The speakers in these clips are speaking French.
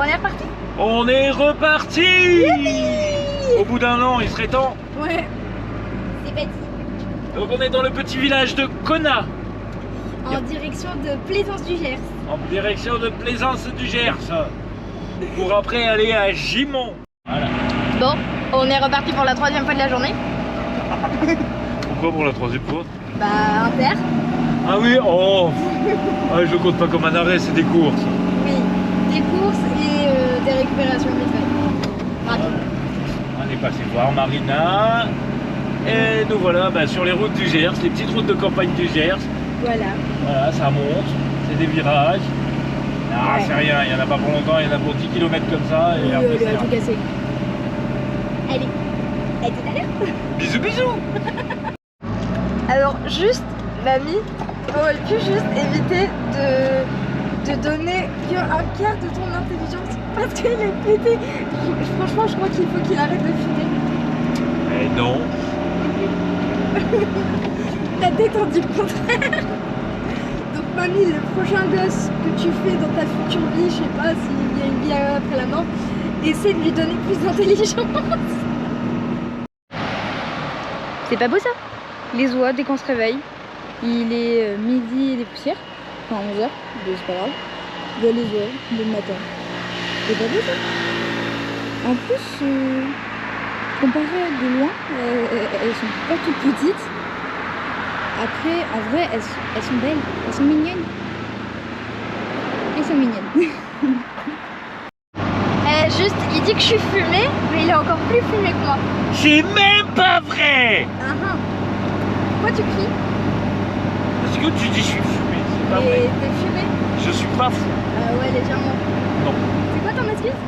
on est reparti. On est reparti. Au bout d'un an, il serait temps. Ouais. C'est parti. Donc on est dans le petit village de Cona. En direction de Plaisance du Gers. En direction de Plaisance du Gers. Pour après aller à Gimont. Voilà. Bon, on est reparti pour la 3e fois de la journée. Pourquoi pour la 3e fois? Bah, Inter. Ah oui, oh. Ah, je compte pas comme un arrêt, c'est des courses. Oui, des courses et des récupérations vite fait. Rapide. On est passé voir Marina. Et nous voilà sur les routes du Gers, les petites routes de campagne du Gers. Voilà. Voilà, ça monte, c'est des virages. Ah, Ouais. c'est rien, il n'y en a pas pour longtemps, il y en a pour 10 km comme ça. Et après, Le c'est tout rien. cassé. Allez, à tout à l'heure. Bisous, bisous. Alors juste, mamie aurait pu juste éviter de donner qu'un quart de ton intelligence parce qu'il est pété. Franchement, je crois qu'il faut qu'il arrête de fumer. Mais non. Ta tête en dit le contraire. Donc mamie, le prochain gosse que tu fais dans ta future vie, je sais pas s'il y a une vie après la mort, essaie de lui donner plus d'intelligence. C'est pas beau ça? Les oies, dès qu'on se réveille, il est midi et des poussières, enfin 11h, c'est pas grave. Il y a les oies, le matin. C'est pas beau ça? En plus, comparé de loin, elles sont pas toutes petites. Après, en vrai, elles sont belles, elles sont mignonnes. Elles sont mignonnes. Juste, il dit que je suis fumée, mais il est encore plus fumé que moi. C'est même pas vrai. Pourquoi tu cries? Parce que tu dis je suis fumé, c'est pas vrai. T'es fumé? Je suis pas fou. Ouais, légèrement. Non. C'est quoi ton excuse?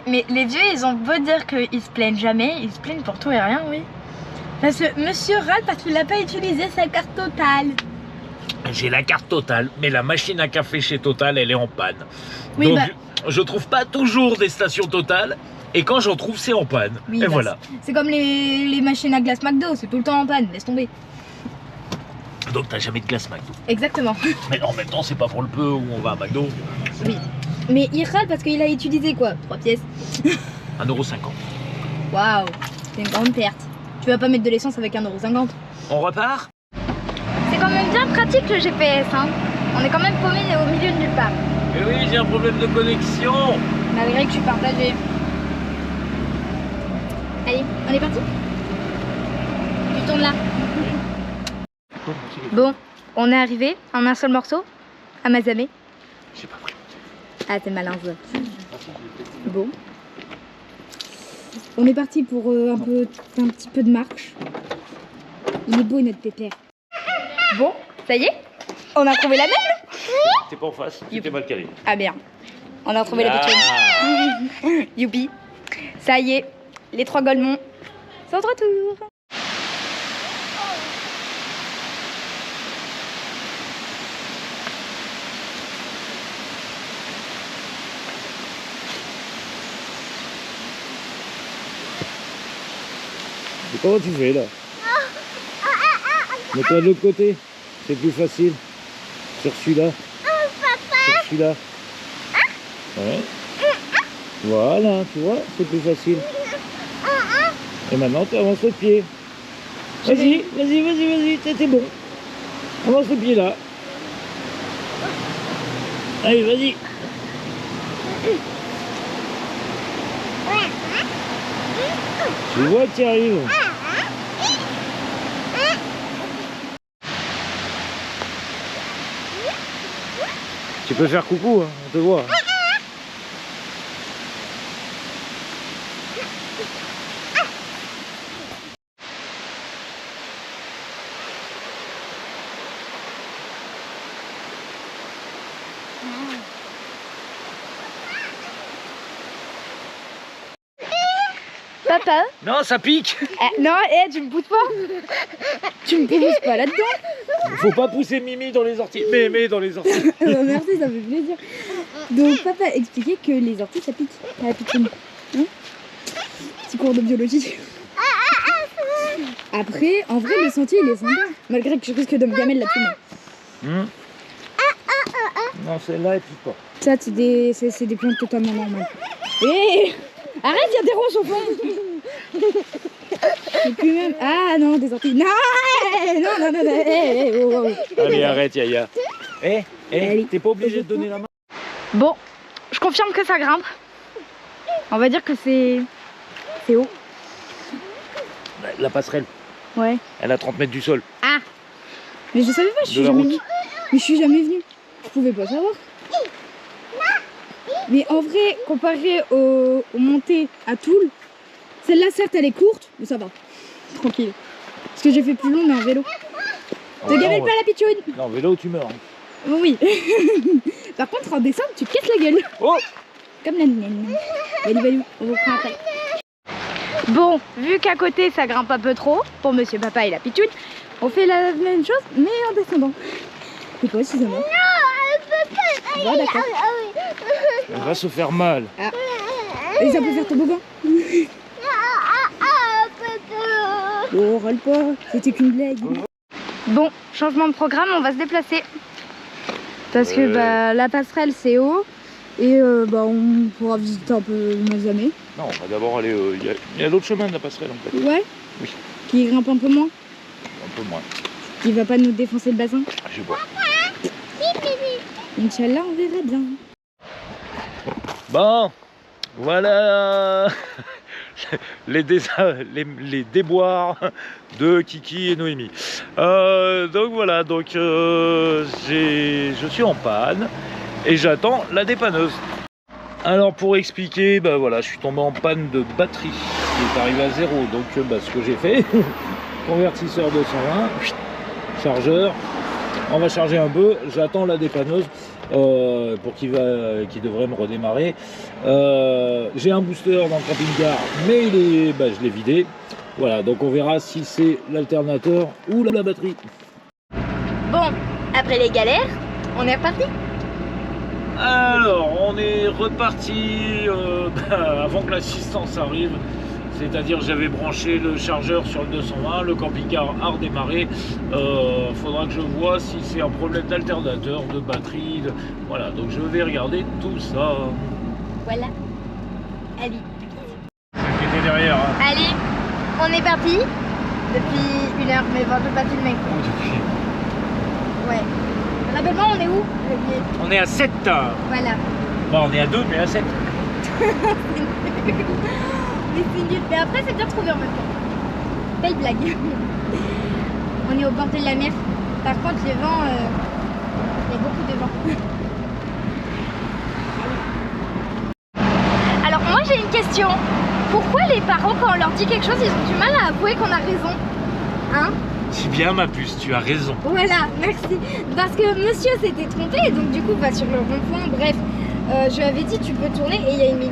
Mais les vieux, ils ont beau dire qu'ils se plaignent jamais, ils se plaignent pour tout et rien, oui. Parce que monsieur râle parce qu'il n'a pas utilisé sa carte Total. J'ai la carte Total, mais la machine à café chez Total, elle est en panne. Oui, Donc, bah- je trouve pas toujours des stations Total, et quand j'en trouve, c'est en panne. Oui, et bah, voilà. C'est comme les machines à glace McDo, c'est tout le temps en panne, laisse tomber. Donc t'as jamais de glace McDo. Exactement. Mais en même temps, c'est pas pour le peu où on va à McDo. Oui. Mais il râle parce qu'il a utilisé quoi? 3 pièces. 1,50 €. Waouh, c'est une grande perte. Tu vas pas mettre de l'essence avec 1,50 €. On repart? C'est quand même bien pratique le GPS, hein. On est quand même paumé au milieu de nulle part. Mais oui, j'ai un problème de connexion. Malgré que je suis partagée. Allez, on est parti? Tu tournes là. Bon, on est arrivé en un seul morceau à Mazamet. J'ai pas pris. Ah, t'es malin, ça. Bon. On est parti pour un petit peu de marche. Il est beau notre pépère. Bon, ça y est? On a trouvé la même? T'es pas en face, tu t'es mal calé. Ah merde. On a retrouvé la vitrine. Youpi. Ça y est, les 3 Golemons sont de retour. Et comment tu fais là? Mets-toi de l'autre côté, c'est plus facile. Sur celui-là. Sur celui-là. Ouais. Voilà, tu vois, c'est plus facile. Et maintenant tu avances le pied. Vas-y, t'es bon. Avance le pied là. Allez, vas-y. Tu vois que tu y arrives. Tu peux faire coucou, hein, on te voit. Papa? Non, ça pique. Non, tu me pousses pas. Tu me pousses pas là-dedans. Faut pas pousser Mimi dans les orties. Mémé dans les orties. Merci, ça fait plaisir. Donc papa expliquait que les orties ça pique à la piscine. Hein? Petit cours de biologie. Après, en vrai, le sentier il est sympa. Malgré que je risque de me gamer là-dessus. Non, celle-là, elle pique pas. Ça, c'est des plantes totalement normales. Et arrête, il y a des ronces au fond. Et puis même... Ah non, des orties. Non, oh. Allez, arrête, Yaya. Allez. T'es pas obligé de donner la main. Bon, je confirme que ça grimpe. On va dire que c'est haut. La passerelle, Ouais. elle a 30 mètres du sol. Ah. Mais je savais pas, je suis De la jamais route. venue. Mais je suis jamais venue. Je pouvais pas savoir. Mais en vrai, comparé aux montées à Toul, celle-là certes elle est courte, mais ça va. Tranquille. Parce que j'ai fait plus long mais en vélo. Te gavelle pas la pitchoune. Non, vélo, tu meurs. Oh oui. Par contre en descente tu te casses la gueule. Oh. Comme la mienne. Valou, on reprend après. Bon, vu qu'à côté ça grimpe un peu trop, pour monsieur papa et la pitchoune, on fait la même chose mais en descendant. C'est quoi si ça va? Bon, d'accord. Elle va se faire mal. Et ça peut faire toboggan. Oh, râle pas, c'était qu'une blague. Bon, changement de programme, on va se déplacer. Parce que bah, la passerelle c'est haut et bah, on pourra visiter un peu Mazamet. Non, on va d'abord aller. Il y a l'autre chemin de la passerelle en fait. Ouais. Oui. Qui grimpe un peu moins. Un peu moins. Qui va pas nous défoncer le bassin. Je vois. Inch'Allah, on verra bien. Bon, voilà les déboires de Kiki et Noémie. Donc voilà, je suis en panne et j'attends la dépanneuse. Alors pour expliquer, bah voilà, je suis tombé en panne de batterie qui est arrivé à 0. Donc bah, ce que j'ai fait, convertisseur 220, chargeur, on va charger un peu, j'attends la dépanneuse. Pour qui devrait me redémarrer. J'ai un booster dans le camping-car, mais je l'ai vidé. Voilà, donc on verra si c'est l'alternateur ou la batterie. Bon, après les galères, on est reparti. Alors, on est reparti avant que l'assistance arrive. C'est-à-dire j'avais branché le chargeur sur le 220, le camping-car a redémarré. Faudra que je vois si c'est un problème d'alternateur, de batterie. Voilà, donc je vais regarder tout ça. Voilà. Allez. Celle qui était derrière. Hein. Allez, on est parti. Depuis 1 heure, mais bon, je peux pas filmer. Ouais. Rappelle-moi, on est où? On est à 7. Voilà. Bon, on est à 2, mais à 7. Mais c'est nul. Mais après, c'est bien trouvé en même temps. Belle blague. On est au bord de la mer. Par contre, le vent, il y a beaucoup de vent. Alors, moi, j'ai une question. Pourquoi les parents, quand on leur dit quelque chose, ils ont du mal à avouer qu'on a raison? Hein? C'est bien, ma puce, tu as raison. Voilà, merci. Parce que monsieur s'était trompé, et donc du coup, va sur le rond-point, bref. Je lui avais dit tu peux tourner et il y a une mine.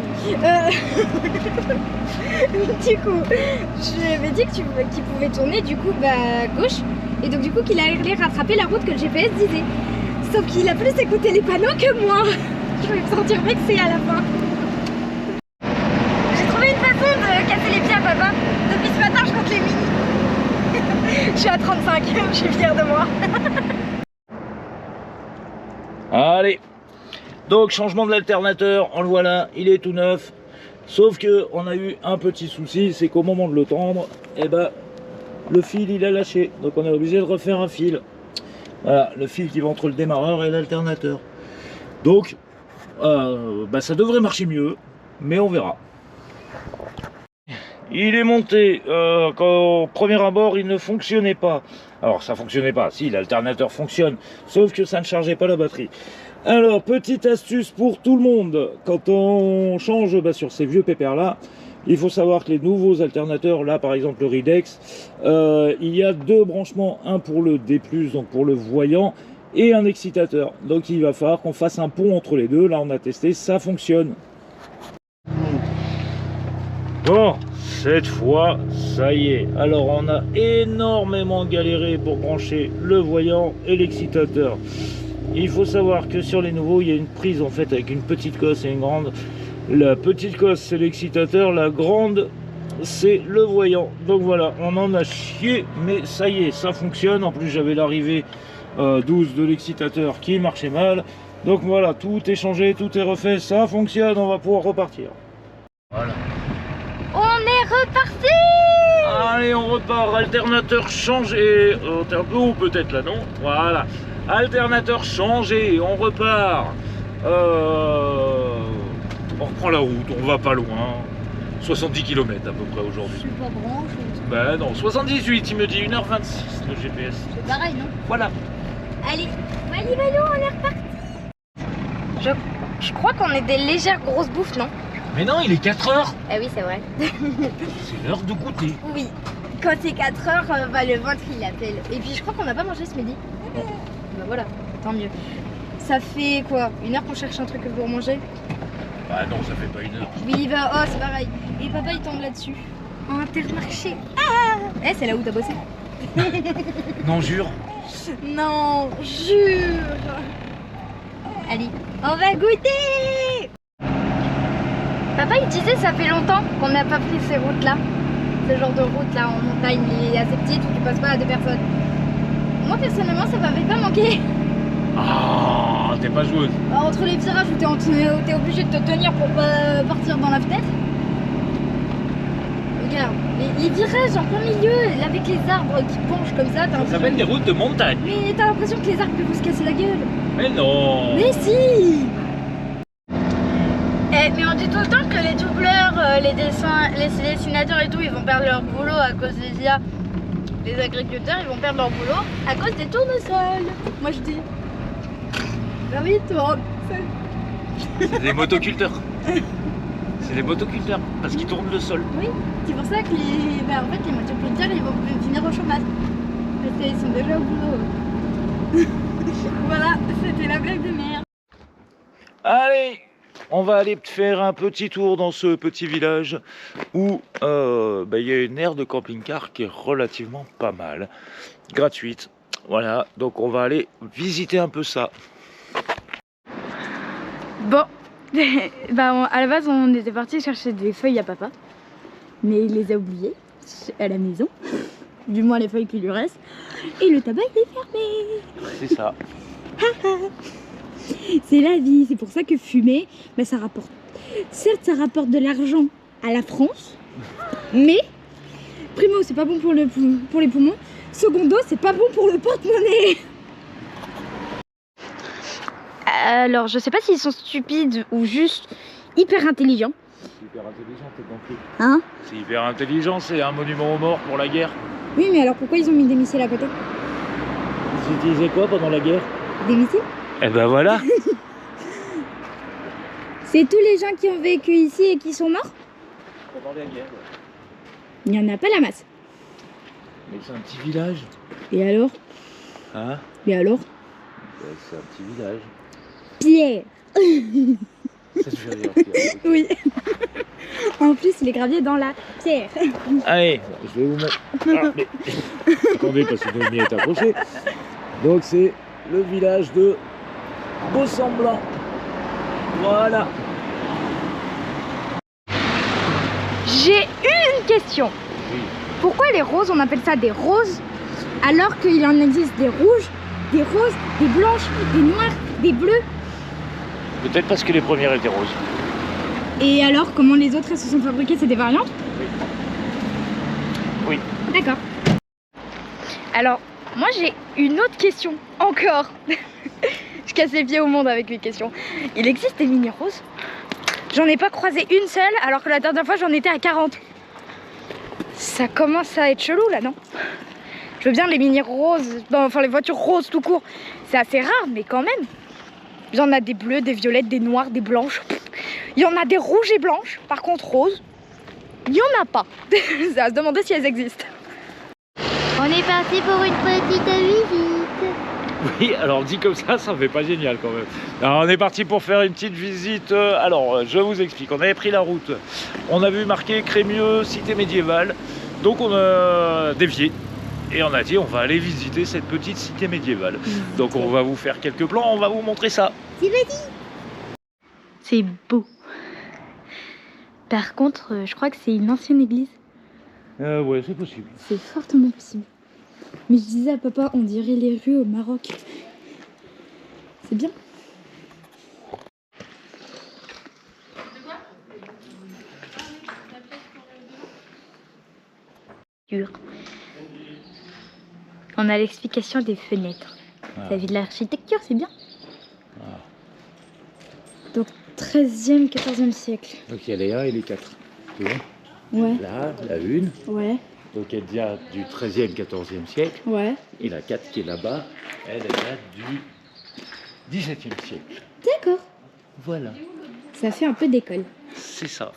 Du coup, je lui avais dit qu'il pouvait tourner du coup gauche et donc du coup qu'il allait rattraper la route que le GPS disait. Sauf qu'il a plus écouté les panneaux que moi. Je vais me sentir vexée à la fin. J'ai trouvé une façon de casser les pieds à papa. Depuis ce matin je compte les mini. Je suis à 35, je suis fière de moi. Allez. Donc changement de l'alternateur, on le voit là, il est tout neuf. Sauf que on a eu un petit souci, c'est qu'au moment de le tendre, eh ben, le fil il a lâché. Donc on est obligé de refaire un fil. Voilà, le fil qui va entre le démarreur et l'alternateur. Donc ça devrait marcher mieux, mais on verra. Il est monté, quand au premier abord il ne fonctionnait pas. Alors ça fonctionnait pas, si l'alternateur fonctionne, sauf que ça ne chargeait pas la batterie. Alors, petite astuce pour tout le monde, quand on change sur ces vieux pépères là, il faut savoir que les nouveaux alternateurs, là par exemple le Ridex, il y a 2 branchements, un pour le D+, donc pour le voyant, et un excitateur. Donc il va falloir qu'on fasse un pont entre les deux, là on a testé, ça fonctionne. Bon, cette fois, ça y est. Alors on a énormément galéré pour brancher le voyant et l'excitateur. Il faut savoir que sur les nouveaux, il y a une prise en fait avec une petite cosse et une grande. La petite cosse c'est l'excitateur, la grande c'est le voyant. Donc voilà, on en a chié, mais ça y est, ça fonctionne. En plus j'avais l'arrivée 12 de l'excitateur qui marchait mal. Donc voilà, tout est changé, tout est refait, ça fonctionne, on va pouvoir repartir. Voilà. On est reparti. Allez, on repart. Alternateur changé. Ou peut-être là, non? Voilà. Alternateur changé. On repart. On reprend la route. On va pas loin. 70 km à peu près aujourd'hui. C'est pas grand chose. Ben non, 78. Il me dit 1h26 le GPS. C'est pareil, non? Voilà. Allez, Mali Malo, on est reparti. Je crois qu'on est des légères grosses bouffes, non? Mais non, il est 4h. Ah oui, c'est vrai. C'est l'heure de goûter. Oui. Quand c'est 4h, le ventre il appelle. Et puis je crois qu'on n'a pas mangé ce midi. Non. Bah voilà, tant mieux. Ça fait quoi? 1 heure qu'on cherche un truc pour manger? Bah non, ça fait pas 1 heure. Oui, bah oh, c'est pareil. Et papa il tombe là-dessus. En Intermarché. Ah! Eh, c'est là où t'as bossé? Non, jure. Non, jure. Allez, on va goûter. Papa il disait ça fait longtemps qu'on n'a pas pris ces routes-là. Ce genre de route là en montagne, les assez petites où tu passes pas à 2 personnes. Moi personnellement ça m'avait pas manqué. Ah, t'es pas joueuse. Entre les virages où t'es obligé de te tenir pour pas partir dans la fenêtre. Regarde, les virages en plein milieu, là, avec les arbres qui penchent comme ça, Ça s'appelle des routes de montagne. Mais t'as l'impression que les arbres peuvent vous se casser la gueule. Mais non. Mais si. Mais on dit tout le temps que les doubleurs, les dessinateurs et tout, ils vont perdre leur boulot à cause des IA. Les agriculteurs, ils vont perdre leur boulot à cause des tournesols. Moi je dis. Ah oui, tournesol. C'est des motoculteurs. C'est des motoculteurs parce qu'ils tournent le sol. Oui, c'est pour ça que les motoculteurs, ils vont finir au chômage. Parce qu'ils sont déjà au boulot. Voilà, c'était la blague de merde. Allez, on va aller faire un petit tour dans ce petit village où il y a une aire de camping-car qui est relativement pas mal, gratuite. Voilà, donc on va aller visiter un peu ça. Bon, à la base on était parti chercher des feuilles à papa, mais il les a oubliées à la maison, du moins les feuilles qui lui restent, et le tabac il est fermé. C'est ça. C'est la vie, c'est pour ça que fumer, ça rapporte. Certes, ça rapporte de l'argent à la France, mais primo, c'est pas bon pour les poumons. Secondo, c'est pas bon pour le porte-monnaie. Alors, je sais pas s'ils sont stupides ou juste hyper intelligents. C'est hyper intelligent, t'es compris. Hein? C'est hyper intelligent, c'est un monument aux morts pour la guerre. Oui, mais alors pourquoi ils ont mis des missiles à côté? Ils utilisaient quoi pendant la guerre? Des missiles? Eh ben voilà. C'est tous les gens qui ont vécu ici et qui sont morts? Pendant la guerre. Il n'y en a pas la masse. Mais c'est un petit village. Et alors? Hein? Et alors? C'est un petit village. Pierre. Ça te fait rire, Pierre. Oui. En plus, il est gravé dans la pierre. Allez, je vais vous mettre. Ah, mais... Attendez, parce que le est accroché. Donc c'est le village de Beau-Semblant. Voilà. J'ai une question. Oui. Pourquoi les roses, on appelle ça des roses, alors qu'il en existe des rouges, des roses, des blanches, des noires, des bleus? Peut-être parce que les premières étaient roses. Et alors, comment les autres elles se sont fabriquées? C'est des variantes? Oui. D'accord. Alors, moi j'ai une autre question, encore. Je casse les pieds au monde avec mes questions. Il existe des mini roses? J'en ai pas croisé une seule, alors que la dernière fois j'en étais à 40. Ça commence à être chelou là, non? Je veux bien les mini roses, enfin les voitures roses tout court. C'est assez rare, mais quand même. Il y en a des bleues, des violettes, des noires, des blanches. Il y en a des rouges et blanches. Par contre, roses, il n'y en a pas. C'est à se demander si elles existent. On est parti pour une petite visite. Oui, alors dit comme ça fait pas génial quand même. Alors, on est parti pour faire une petite visite. Alors, je vous explique. On avait pris la route. On a vu marqué Crémieux, cité médiévale. Donc, on a dévié. Et on a dit, on va aller visiter cette petite cité médiévale. Donc, on va vous faire quelques plans. On va vous montrer ça. C'est vas-y. C'est beau. Par contre, je crois que c'est une ancienne église. Ouais, c'est possible. C'est fortement possible. Mais je disais à papa, on dirait les rues au Maroc. C'est bien. l'architecture. On a l'explication des fenêtres. Ça vient de l'architecture, c'est bien. Ah. Donc 13e, 14e siècle. Donc il y a les 1 et les 4. Tu vois? Ouais. Là, la 1. Ouais. Donc elle vient du 13e, 14e siècle. Ouais. Et la 4 qui est là-bas, elle vient du 17e siècle. D'accord. Voilà. Ça fait un peu d'école. C'est ça.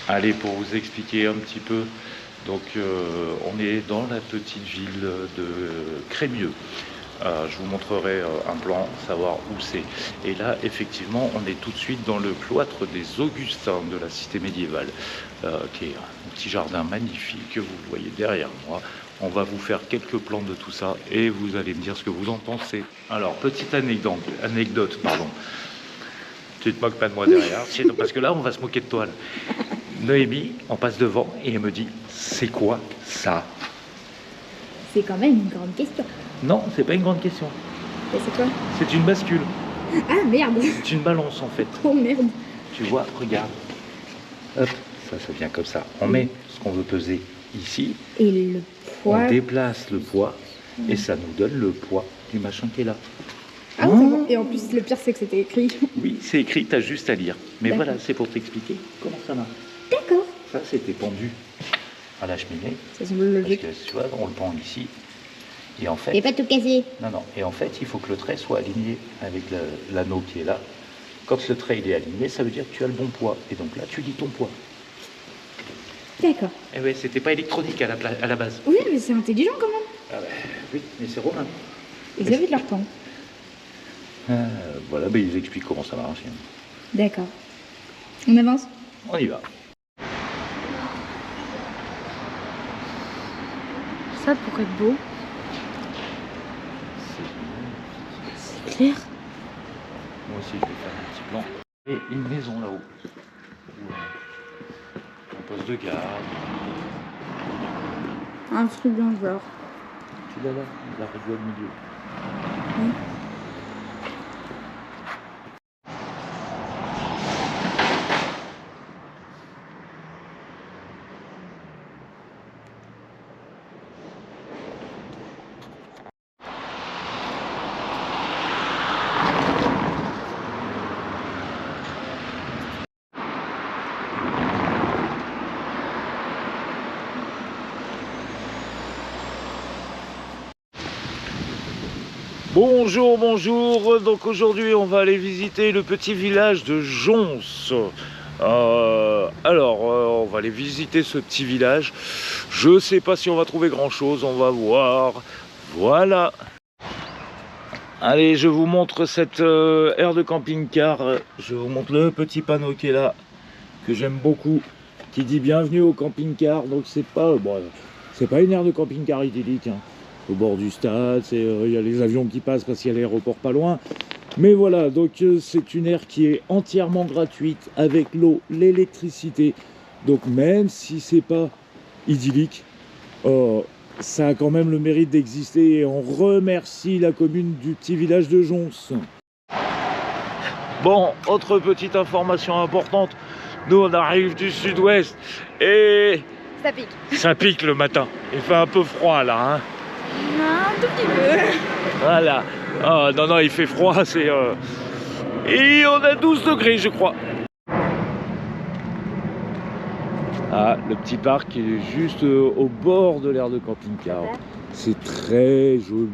Allez, pour vous expliquer un petit peu, donc on est dans la petite ville de Crémieux. Je vous montrerai un plan, savoir où c'est. Et là, effectivement, on est tout de suite dans le cloître des Augustins de la cité médiévale, qui est un petit jardin magnifique que vous voyez derrière moi. On va vous faire quelques plans de tout ça et vous allez me dire ce que vous en pensez. Alors, petite anecdote, pardon. Tu te moques pas de moi derrière, parce que là, on va se moquer de toi. Là. Noémie, on passe devant et elle me dit, c'est quoi ça? C'est quand même une grande question. Non, c'est pas une grande question. Et c'est quoi? C'est une bascule. Ah merde. C'est une balance en fait. Oh merde. Tu vois, regarde. Hop, ça vient comme ça. On met ce qu'on veut peser ici. Et le poids. On déplace le poids et ça nous donne le poids du machin qui est là. Ah oui, d'accord. Et en plus, le pire, c'est que c'était écrit. Oui, c'est écrit, t'as juste à lire. Mais D'accord. voilà, c'est pour t'expliquer comment ça marche. D'accord. Ça, c'était pendu à la cheminée. Ça semble logique. Parce que tu vois, on le pend ici. Et en fait, Et pas tout casser. non. Et en fait, il faut que le trait soit aligné avec l'anneau qui est là. Quand le trait il est aligné, ça veut dire que tu as le bon poids. Et donc là, tu dis ton poids. D'accord. Et ouais, c'était pas électronique à la base. Oui, mais c'est intelligent quand même. Ah bah, oui, mais c'est romain. Ils avaient de leur temps. Voilà, ben ils expliquent comment ça marche. D'accord. On avance? On y va. Ça pourrait être beau. C'est clair. Moi aussi, je vais faire un petit plan. Et une maison là-haut. Un poste de garde. Un truc dans le genre. Tu l'as là, la rivière au milieu. Oui. Bonjour, bonjour. Donc aujourd'hui, on va aller visiter le petit village de Jons. On va aller visiter ce petit village. Je sais pas si on va trouver grand chose, on va voir. Voilà. Allez, je vous montre cette aire de camping-car. Je vous montre le petit panneau qui est là, que j'aime beaucoup, qui dit bienvenue au camping-car. Donc c'est pas une aire de camping-car idyllique. Hein. Au bord du stade, il y a les avions qui passent parce qu'il y a l'aéroport pas loin. Mais voilà, donc c'est une aire qui est entièrement gratuite avec l'eau, l'électricité. Donc même si c'est pas idyllique, ça a quand même le mérite d'exister et on remercie la commune du petit village de Jons. Bon, autre petite information importante, nous on arrive du sud-ouest et Ça pique. ça pique le matin. Il fait un peu froid là, hein. Un tout petit peu. Voilà. Ah, non, il fait froid, c'est... Et on a 12 degrés, je crois. Ah, le petit parc est juste au bord de l'aire de camping-car. C'est très joli.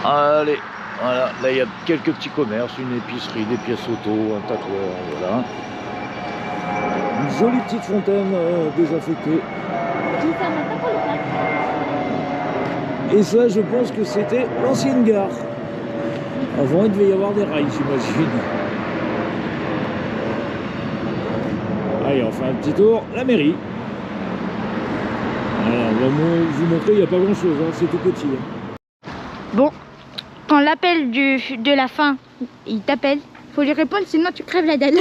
Allez, voilà. Là, il y a quelques petits commerces, une épicerie, des pièces auto, un tatoueur, voilà. Une jolie petite fontaine désaffectée. Et ça, je pense que c'était l'ancienne gare. Avant, il devait y avoir des rails, j'imagine. Allez, on fait un petit tour, la mairie. Voilà, on va vous montrer, il n'y a pas grand chose, hein, c'est tout petit. Hein. Bon, quand l'appel de la fin, il t'appelle, faut lui répondre, sinon tu crèves la dalle.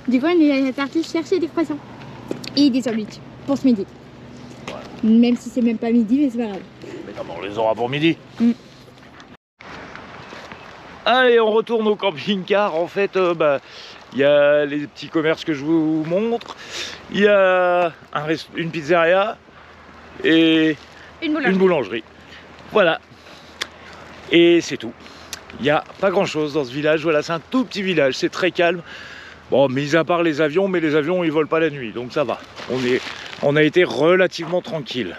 Du coup, on est parti chercher des croissants et des sandwichs pour ce midi. Voilà. Même si c'est même pas midi, mais c'est pas grave. Mais non, on les aura pour midi. Mm. Allez, on retourne au camping-car. En fait, il y a les petits commerces que je vous montre. Il y a une pizzeria et une boulangerie. Voilà. Et c'est tout. Il n'y a pas grand-chose dans ce village. Voilà, c'est un tout petit village. C'est très calme. Bon, mis à part les avions, mais les avions, ils volent pas la nuit. Donc ça va. On a été relativement tranquille.